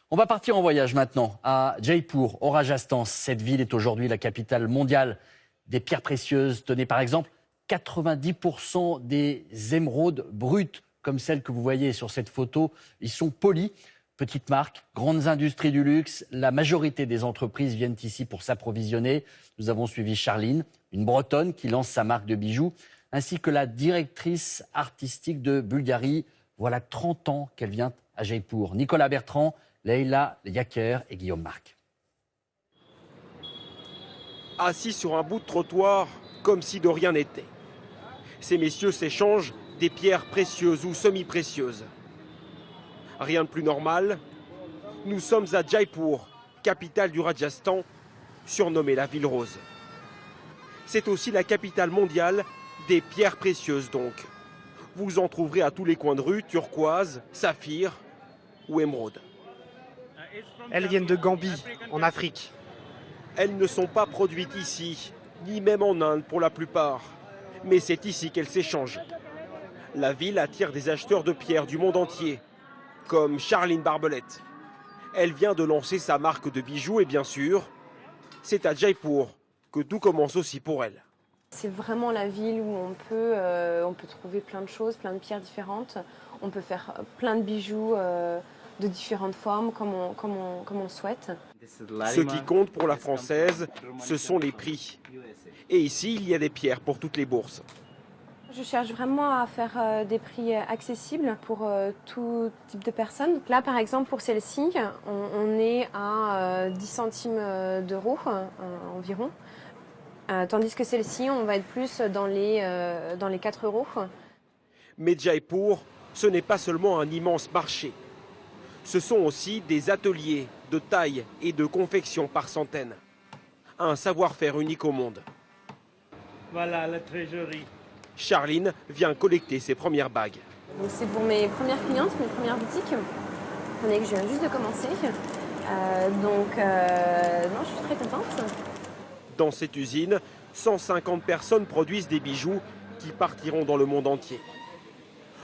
On va partir en voyage maintenant à Jaipur, au Rajasthan. Cette ville est aujourd'hui la capitale mondiale des pierres précieuses. Tenez par exemple 90% des émeraudes brutes, comme celles que vous voyez sur cette photo, ils sont polis. Petites marques, grandes industries du luxe, la majorité des entreprises viennent ici pour s'approvisionner. Nous avons suivi Charline, une Bretonne qui lance sa marque de bijoux, ainsi que la directrice artistique de Bulgarie. Voilà 30 ans qu'elle vient à Jaipur. Nicolas Bertrand, Leïla Yaker et Guillaume Marc. Assis sur un bout de trottoir, comme si de rien n'était. Ces messieurs s'échangent des pierres précieuses ou semi-précieuses. Rien de plus normal. Nous sommes à Jaipur, capitale du Rajasthan, surnommée la ville rose. C'est aussi la capitale mondiale des pierres précieuses donc. Vous en trouverez à tous les coins de rue, turquoise, saphir ou émeraude. Elles viennent de Gambie, en Afrique. Elles ne sont pas produites ici, ni même en Inde pour la plupart. Mais c'est ici qu'elles s'échangent. La ville attire des acheteurs de pierres du monde entier, comme Charline Barbelette. Elle vient de lancer sa marque de bijoux et bien sûr, c'est à Jaipur que tout commence aussi pour elle. C'est vraiment la ville où on peut trouver plein de choses, plein de pierres différentes. On peut faire plein de bijoux de différentes formes comme on le souhaite. Ce qui compte pour la française, ce sont les prix. Et ici, il y a des pierres pour toutes les bourses. Je cherche vraiment à faire des prix accessibles pour tout type de personnes. Là, par exemple, pour celle-ci, on est à 10 centimes d'euros environ. Tandis que celle-ci, on va être plus dans les 4 euros. Mais Jaipur, ce n'est pas seulement un immense marché. Ce sont aussi des ateliers de taille et de confection par centaines. Un savoir-faire unique au monde. Voilà la trésorerie. Charline vient collecter ses premières bagues. C'est pour mes premières clientes, mes premières boutiques. On est que je viens juste de commencer. Non, je suis très contente. Dans cette usine, 150 personnes produisent des bijoux qui partiront dans le monde entier.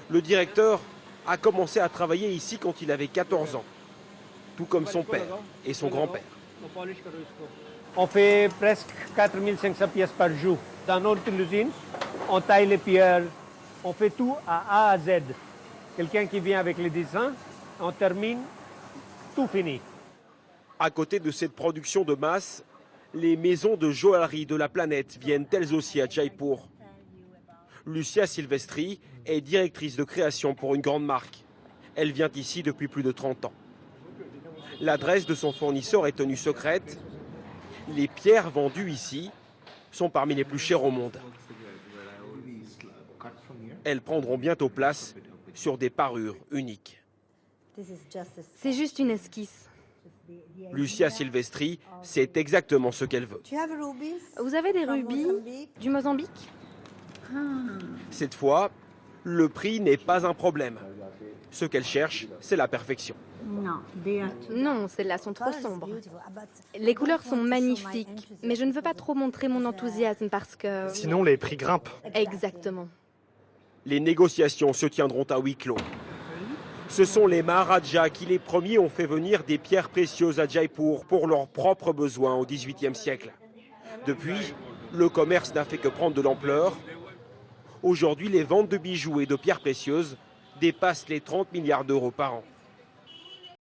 Le directeur a commencé à travailler ici quand il avait 14 ans, tout comme son père et son grand-père. On fait presque 4500 pièces par jour. Dans notre usine, on taille les pierres, on fait tout à A à Z. Quelqu'un qui vient avec les dessins, on termine, tout fini. À côté de cette production de masse, les maisons de joaillerie de la planète viennent elles aussi à Jaipur. Lucia Silvestri est directrice de création pour une grande marque. Elle vient ici depuis plus de 30 ans. L'adresse de son fournisseur est tenue secrète. Les pierres vendues ici sont parmi les plus chères au monde. Elles prendront bientôt place sur des parures uniques. C'est juste une esquisse. Lucia Silvestri, c'est exactement ce qu'elle veut. Vous avez des rubis du Mozambique? Cette fois, le prix n'est pas un problème. Ce qu'elle cherche, c'est la perfection. Non, celles-là sont trop sombres. Les couleurs sont magnifiques, mais je ne veux pas trop montrer mon enthousiasme parce que... Sinon, les prix grimpent. Exactement. Les négociations se tiendront à huis clos. Ce sont les Maharajas qui, les premiers, ont fait venir des pierres précieuses à Jaipur pour leurs propres besoins au XVIIIe siècle. Depuis, le commerce n'a fait que prendre de l'ampleur. Aujourd'hui, les ventes de bijoux et de pierres précieuses dépassent les 30 milliards d'euros par an.